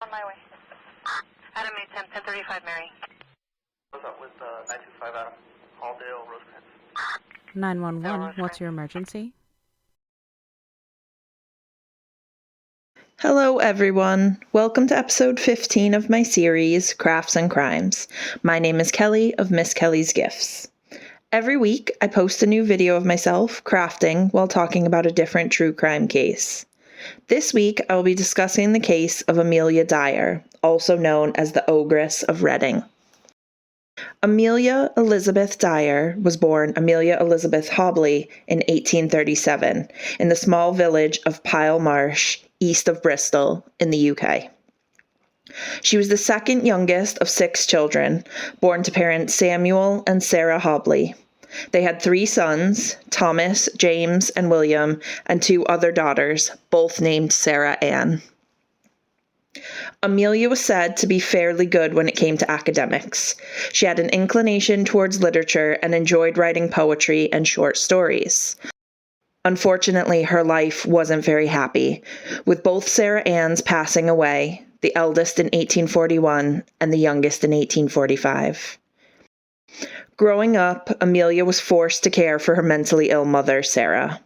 On my way. Adam 810, 1035 Mary. What's up with 925 Adam? Halldale, Rosecrans. 911, what's your emergency? Hello, everyone. Welcome to episode 15 of my series, Crafts and Crimes. My name is Kelly of Miss Kelly's Gifts. Every week, I post a new video of myself crafting while talking about a different true crime case. This week, I will be discussing the case of Amelia Dyer, also known as the Ogress of Reading. Amelia Elizabeth Dyer was born Amelia Elizabeth Hobley in 1837 in the small village of Pyle Marsh, east of Bristol, in the UK. She was the second youngest of 6 children, born to parents Samuel and Sarah Hobley. They had 3 sons, Thomas, James, and William, and 2 other daughters, both named Sarah Ann. Amelia was said to be fairly good when it came to academics. She had an inclination towards literature and enjoyed writing poetry and short stories. Unfortunately, her life wasn't very happy, with both Sarah Ann's passing away, the eldest in 1841 and the youngest in 1845. Growing up, Amelia was forced to care for her mentally ill mother, Sarah.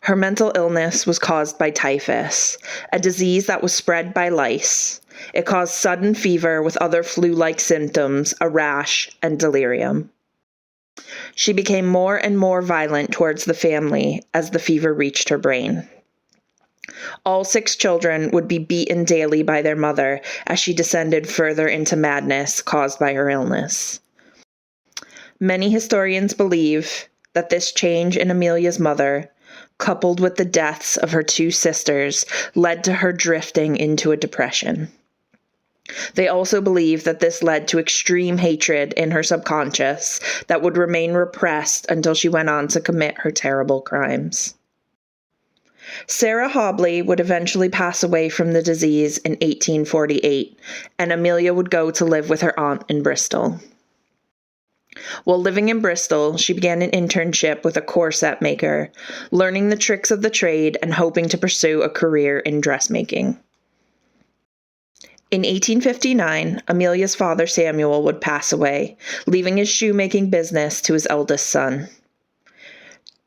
Her mental illness was caused by typhus, a disease that was spread by lice. It caused sudden fever with other flu-like symptoms, a rash, and delirium. She became more and more violent towards the family as the fever reached her brain. All 6 children would be beaten daily by their mother as she descended further into madness caused by her illness. Many historians believe that this change in Amelia's mother, coupled with the deaths of her 2 sisters, led to her drifting into a depression. They also believe that this led to extreme hatred in her subconscious that would remain repressed until she went on to commit her terrible crimes. Sarah Hobley would eventually pass away from the disease in 1848, and Amelia would go to live with her aunt in Bristol. While living in Bristol, she began an internship with a corset maker, learning the tricks of the trade and hoping to pursue a career in dressmaking. In 1859, Amelia's father Samuel would pass away, leaving his shoemaking business to his eldest son.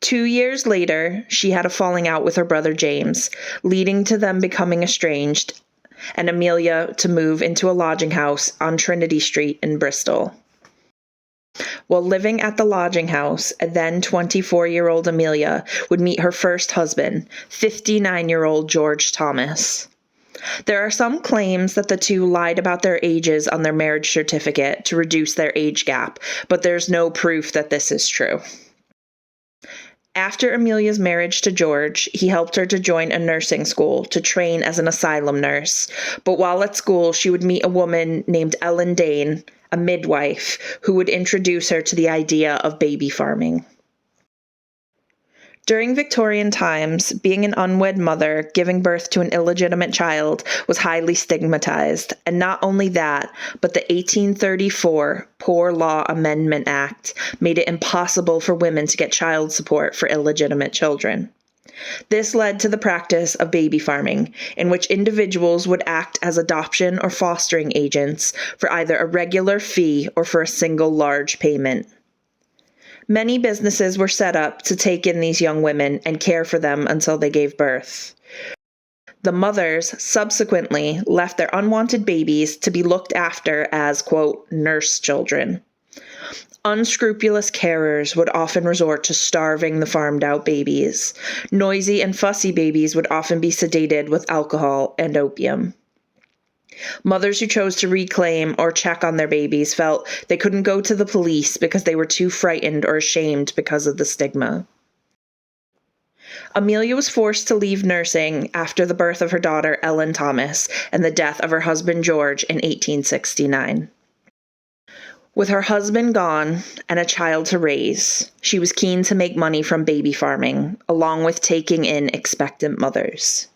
2 years later, she had a falling out with her brother James, leading to them becoming estranged, and Amelia to move into a lodging house on Trinity Street in Bristol. While living at the lodging house, a then 24-year-old Amelia would meet her first husband, 59-year-old George Thomas. There are some claims that the two lied about their ages on their marriage certificate to reduce their age gap, but there's no proof that this is true. After Amelia's marriage to George, he helped her to join a nursing school to train as an asylum nurse, but while at school she would meet a woman named Ellen Dane, a midwife, who would introduce her to the idea of baby farming. During Victorian times, being an unwed mother giving birth to an illegitimate child was highly stigmatized, and not only that, but the 1834 Poor Law Amendment Act made it impossible for women to get child support for illegitimate children. This led to the practice of baby farming, in which individuals would act as adoption or fostering agents for either a regular fee or for a single large payment. Many businesses were set up to take in these young women and care for them until they gave birth. The mothers subsequently left their unwanted babies to be looked after as, quote, nurse children. Unscrupulous carers would often resort to starving the farmed-out babies. Noisy and fussy babies would often be sedated with alcohol and opium. Mothers who chose to reclaim or check on their babies felt they couldn't go to the police because they were too frightened or ashamed because of the stigma. Amelia was forced to leave nursing after the birth of her daughter Ellen Thomas and the death of her husband George in 1869. With her husband gone and a child to raise, she was keen to make money from baby farming, along with taking in expectant mothers.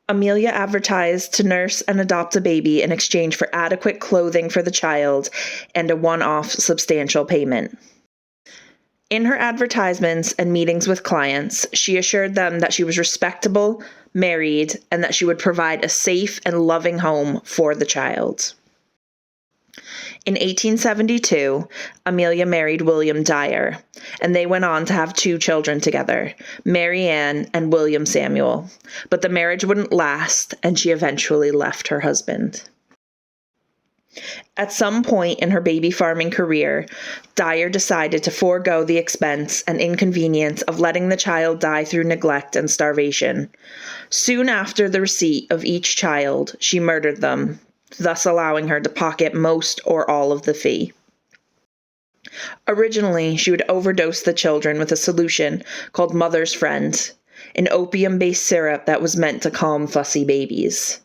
Amelia advertised to nurse and adopt a baby in exchange for adequate clothing for the child and a one-off substantial payment. In her advertisements and meetings with clients, she assured them that she was respectable, married, and that she would provide a safe and loving home for the child. In 1872, Amelia married William Dyer, and they went on to have 2 children together, Mary Ann and William Samuel. But the marriage wouldn't last, and she eventually left her husband. At some point in her baby farming career, Dyer decided to forego the expense and inconvenience of letting the child die through neglect and starvation. Soon after the receipt of each child, she murdered them, thus allowing her to pocket most or all of the fee. Originally, she would overdose the children with a solution called Mother's Friend, an opium-based syrup that was meant to calm fussy babies.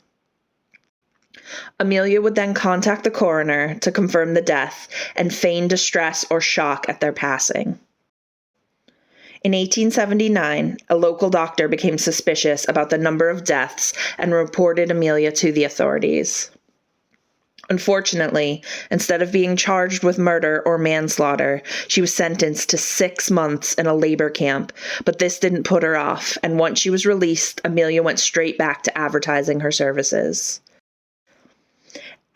Amelia would then contact the coroner to confirm the death and feign distress or shock at their passing. In 1879, a local doctor became suspicious about the number of deaths and reported Amelia to the authorities. Unfortunately, instead of being charged with murder or manslaughter, she was sentenced to 6 months in a labor camp, but this didn't put her off, and once she was released, Amelia went straight back to advertising her services.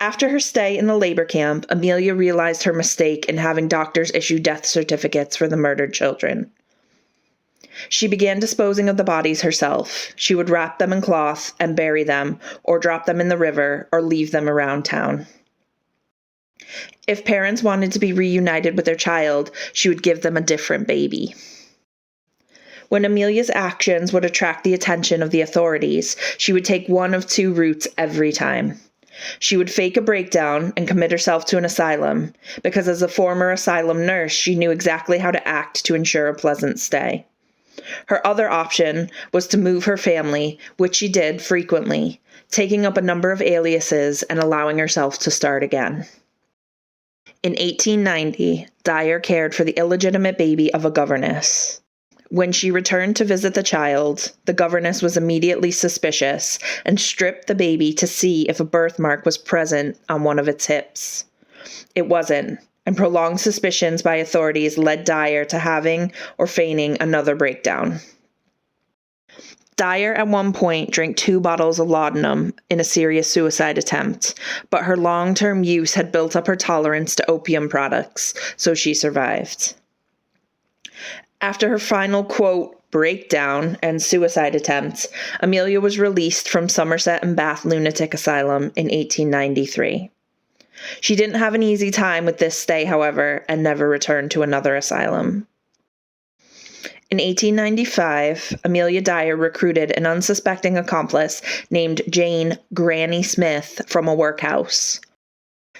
After her stay in the labor camp, Amelia realized her mistake in having doctors issue death certificates for the murdered children. She began disposing of the bodies herself. She would wrap them in cloth and bury them, or drop them in the river, or leave them around town. If parents wanted to be reunited with their child, she would give them a different baby. When Amelia's actions would attract the attention of the authorities, she would take one of 2 routes every time. She would fake a breakdown and commit herself to an asylum, because as a former asylum nurse, she knew exactly how to act to ensure a pleasant stay. Her other option was to move her family, which she did frequently, taking up a number of aliases and allowing herself to start again. In 1890, Dyer cared for the illegitimate baby of a governess. When she returned to visit the child, the governess was immediately suspicious and stripped the baby to see if a birthmark was present on one of its hips. It wasn't, and prolonged suspicions by authorities led Dyer to having or feigning another breakdown. Dyer at one point drank 2 bottles of laudanum in a serious suicide attempt, but her long-term use had built up her tolerance to opium products, so she survived. After her final, quote, breakdown and suicide attempts, Amelia was released from Somerset and Bath Lunatic Asylum in 1893. She didn't have an easy time with this stay, however, and never returned to another asylum. In 1895, Amelia Dyer recruited an unsuspecting accomplice named Jane Granny Smith from a workhouse.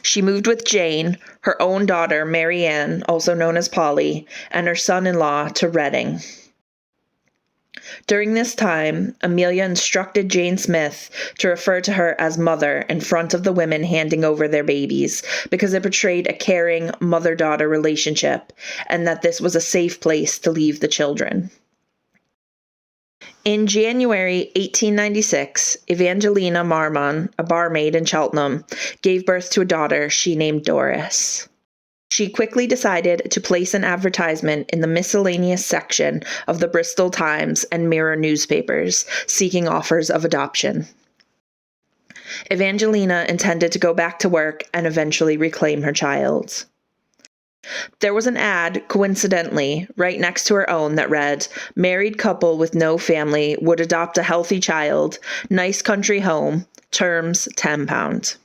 She moved with Jane, her own daughter Mary Ann, also known as Polly, and her son-in-law to Reading. During this time, Amelia instructed Jane Smith to refer to her as Mother in front of the women handing over their babies, because it portrayed a caring mother-daughter relationship, and that this was a safe place to leave the children. In January 1896, Evangelina Marmon, a barmaid in Cheltenham, gave birth to a daughter she named Doris. She quickly decided to place an advertisement in the miscellaneous section of the Bristol Times and Mirror newspapers, seeking offers of adoption. Evangelina intended to go back to work and eventually reclaim her child. There was an ad, coincidentally, right next to her own that read, "Married couple with no family would adopt a healthy child, nice country home, terms £10.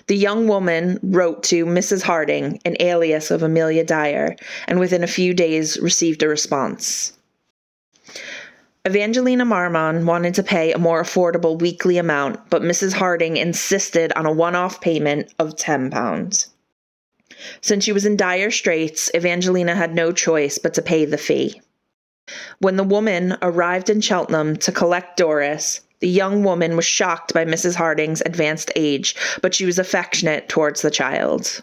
The young woman wrote to Mrs. Harding, an alias of Amelia Dyer, and within a few days received a response. Evangelina Marmon wanted to pay a more affordable weekly amount, but Mrs. Harding insisted on a one-off payment of £10. Since she was in dire straits, Evangelina had no choice but to pay the fee. When the woman arrived in Cheltenham to collect Doris, the young woman was shocked by Mrs. Harding's advanced age, but she was affectionate towards the child.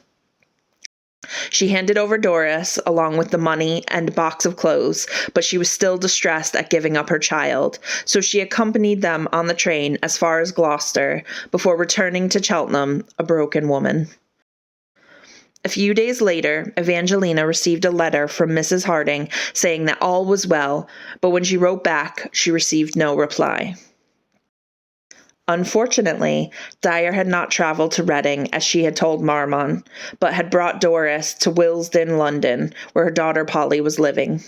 She handed over Doris, along with the money and a box of clothes, but she was still distressed at giving up her child, so she accompanied them on the train as far as Gloucester, before returning to Cheltenham, a broken woman. A A few days later, Evangelina received a letter from Mrs. Harding saying that all was well, but when she wrote back, she received no reply. Unfortunately, Dyer had not traveled to Reading as she had told Marmon, but had brought Doris to Willesden, London, where her daughter Polly was living.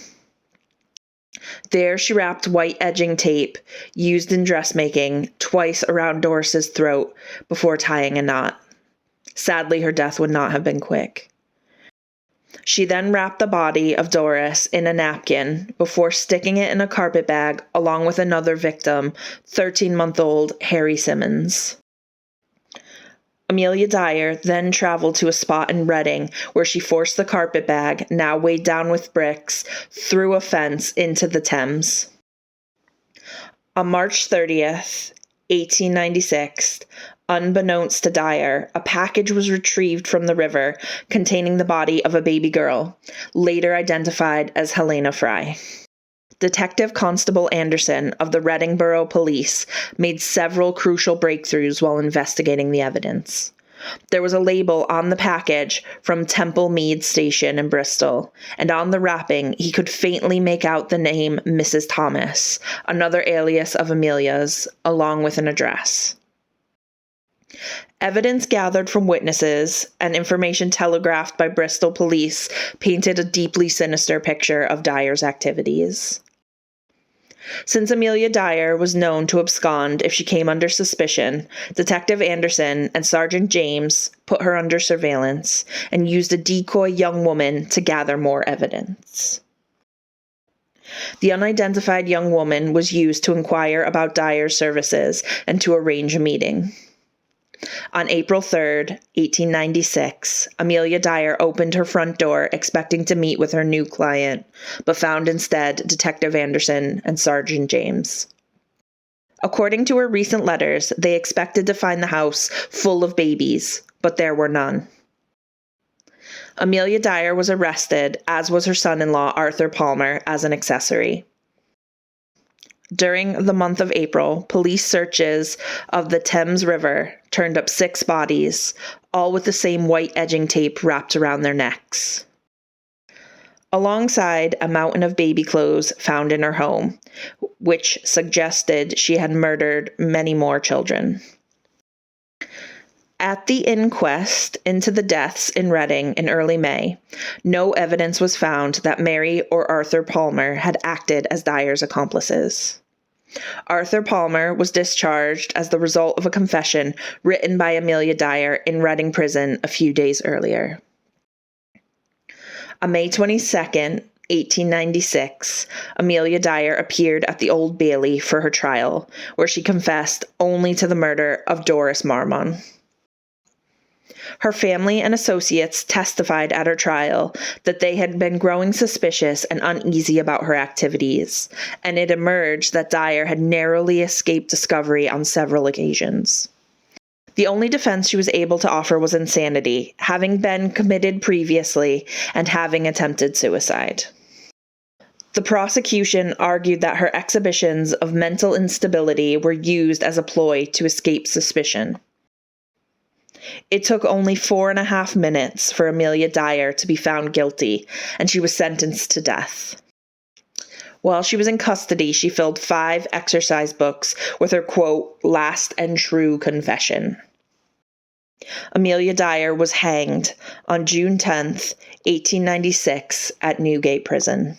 There she wrapped white edging tape, used in dressmaking, twice around Doris's throat before tying a knot. Sadly, her death would not have been quick. She then wrapped the body of Doris in a napkin before sticking it in a carpet bag along with another victim, 13-month-old Harry Simmons. Amelia Dyer then traveled to a spot in Reading where she forced the carpet bag, now weighed down with bricks, through a fence into the Thames. On March 30th, 1896, unbeknownst to Dyer, a package was retrieved from the river containing the body of a baby girl, later identified as Helena Fry. Detective Constable Anderson of the Reading Borough Police made several crucial breakthroughs while investigating the evidence. There was a label on the package from Temple Mead Station in Bristol, and on the wrapping he could faintly make out the name Mrs. Thomas, another alias of Amelia's, along with an address. Evidence gathered from witnesses and information telegraphed by Bristol police painted a deeply sinister picture of Dyer's activities. Since Amelia Dyer was known to abscond if she came under suspicion, Detective Anderson and Sergeant James put her under surveillance and used a decoy young woman to gather more evidence. The unidentified young woman was used to inquire about Dyer's services and to arrange a meeting. On April 3rd, 1896, Amelia Dyer opened her front door expecting to meet with her new client, but found instead Detective Anderson and Sergeant James. According to her recent letters, they expected to find the house full of babies, but there were none. Amelia Dyer was arrested, as was her son-in-law Arthur Palmer, as an accessory. During the month of April, police searches of the Thames River turned up 6 bodies, all with the same white edging tape wrapped around their necks. Alongside a mountain of baby clothes found in her home, which suggested she had murdered many more children. At the inquest into the deaths in Reading in early May, no evidence was found that Mary or Arthur Palmer had acted as Dyer's accomplices. Arthur Palmer was discharged as the result of a confession written by Amelia Dyer in Reading Prison a few days earlier. On May 22nd, 1896, Amelia Dyer appeared at the Old Bailey for her trial, where she confessed only to the murder of Doris Marmon. Her family and associates testified at her trial that they had been growing suspicious and uneasy about her activities, and it emerged that Dyer had narrowly escaped discovery on several occasions. The only defense she was able to offer was insanity, having been committed previously and having attempted suicide. The prosecution argued that her exhibitions of mental instability were used as a ploy to escape suspicion. It took only 4.5 minutes for Amelia Dyer to be found guilty, and she was sentenced to death. While she was in custody, she filled 5 exercise books with her, quote, last and true confession. Amelia Dyer was hanged on June 10th, 1896 at Newgate Prison.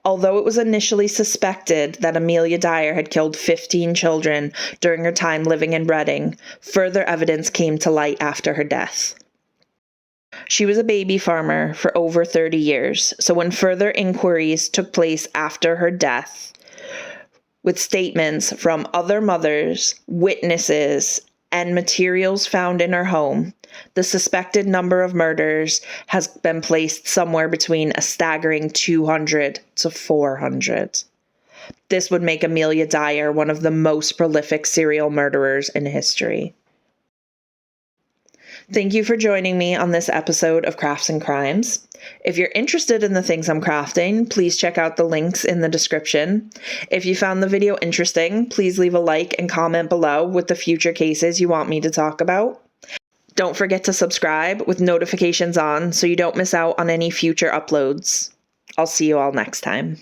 Although it was initially suspected that Amelia Dyer had killed 15 children during her time living in Reading, further evidence came to light after her death. She was a baby farmer for over 30 years, so when further inquiries took place after her death, with statements from other mothers, witnesses, and materials found in her home, the suspected number of murders has been placed somewhere between a staggering 200 to 400. This would make Amelia Dyer one of the most prolific serial murderers in history. Thank you for joining me on this episode of Crafts and Crimes. If you're interested in the things I'm crafting, please check out the links in the description. If you found the video interesting, please leave a like and comment below with the future cases you want me to talk about. Don't forget to subscribe with notifications on so you don't miss out on any future uploads. I'll see you all next time.